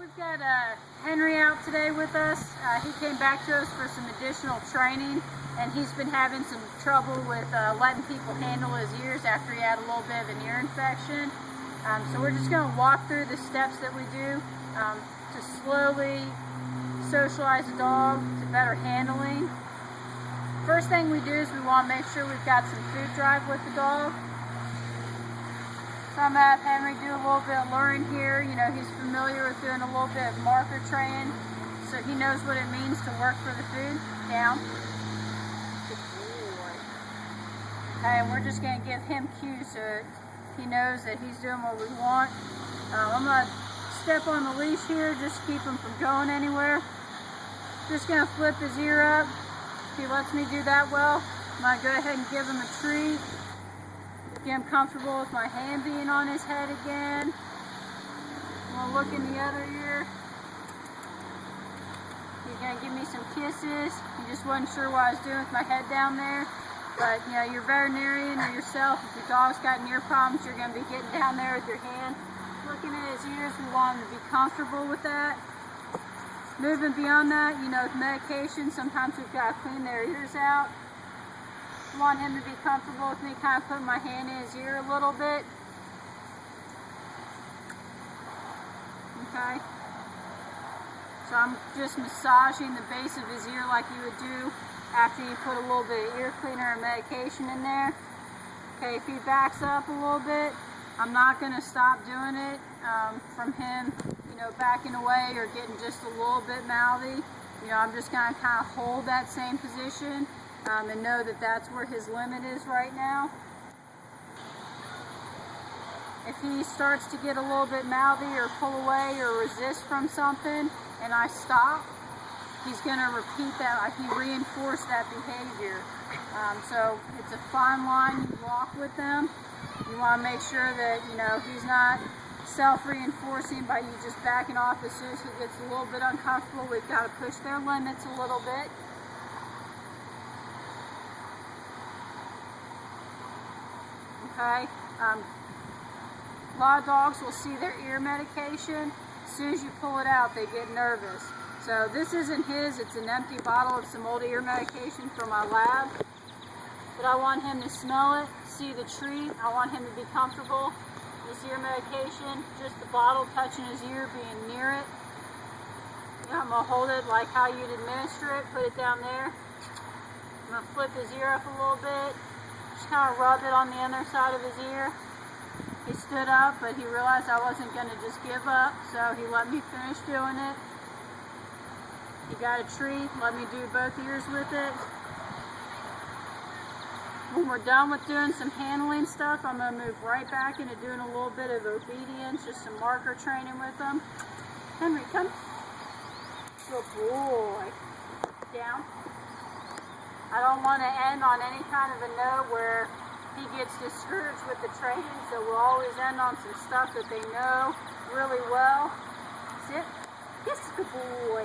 We've got Henry out today with us. He came back to us for some additional training, and he's been having some trouble with letting people handle his ears after he had a little bit of an ear infection. So we're just going to walk through the steps that we do to slowly socialize a dog to better handling. First thing we do is we want to make sure we've got some food drive with the dog. So I'm going to have Henry do a little bit of luring here. You know, he's familiar with doing a little bit of marker training, so he knows what it means to work for the food. Down. Good boy. Okay, and we're just going to give him cues so he knows that he's doing what we want. I'm going to step on the leash here, just keep him from going anywhere. Just going to flip his ear up. If he lets me do that well, I'm going to go ahead and give him a treat. Get him comfortable with my hand being on his head again. I'm gonna look in the other ear. He's gonna give me some kisses. He just wasn't sure what I was doing with my head down there. But you know, you're veterinarian or yourself. If your dog's got ear problems, you're gonna be getting down there with your hand, looking at his ears. We want him to be comfortable with that. Moving beyond that, you know, with medication, sometimes we've got to clean their ears out. I want him to be comfortable with me kind of putting my hand in his ear a little bit. Okay. So I'm just massaging the base of his ear like you would do after you put a little bit of ear cleaner and medication in there. Okay, if he backs up a little bit, I'm not going to stop doing it from him, you know, backing away or getting just a little bit mouthy. You know, I'm just going to kind of hold that same position. And know that that's where his limit is right now. If he starts to get a little bit mouthy or pull away or resist from something and I stop, he's going to repeat that, like he reinforced that behavior. So it's a fine line you walk with them. You want to make sure that, you know, he's not self-reinforcing by you just backing off as soon as he gets a little bit uncomfortable. We've got to push their limits a little bit. Okay, a lot of dogs will see their ear medication. As soon as you pull it out, they get nervous. So this isn't his, it's an empty bottle of some old ear medication from our lab. But I want him to smell it, see the treat. I want him to be comfortable. This ear medication, just the bottle touching his ear, being near it. I'm going to hold it like how you'd administer it, put it down there. I'm going to flip his ear up a little bit. Just kind of rub it on the other side of his ear. He stood up, but he realized I wasn't going to just give up, so he let me finish doing it. He got a treat, let me do both ears with it. When we're done with doing some handling stuff, I'm going to move right back into doing a little bit of obedience, just some marker training with them. Henry, come. Good boy. Down. I don't want to end on any kind of a note where he gets discouraged with the training, so we'll always end on some stuff that they know really well. Sit. Yes, good boy.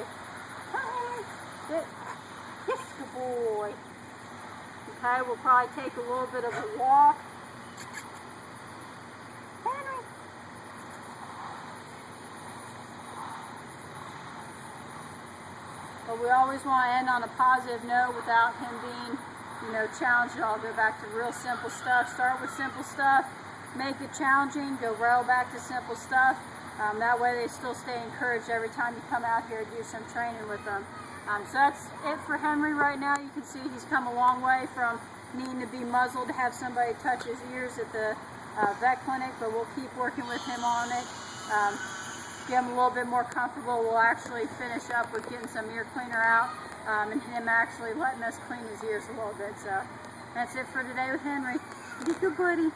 Sit. Yes, good boy. Okay, we'll probably take a little bit of a walk. Henry. But we always want to end on a positive note without him being, you know, challenged. I'll go back to real simple stuff. Start with simple stuff, make it challenging, go right back to simple stuff. That way they still stay encouraged every time you come out here and do some training with them. So that's it for Henry right now. You can see he's come a long way from needing to be muzzled to have somebody touch his ears at the vet clinic, but we'll keep working with him on it. Get him a little bit more comfortable. We'll actually finish up with getting some ear cleaner out and him actually letting us clean his ears a little bit. So that's it for today with Henry. Be good, buddy.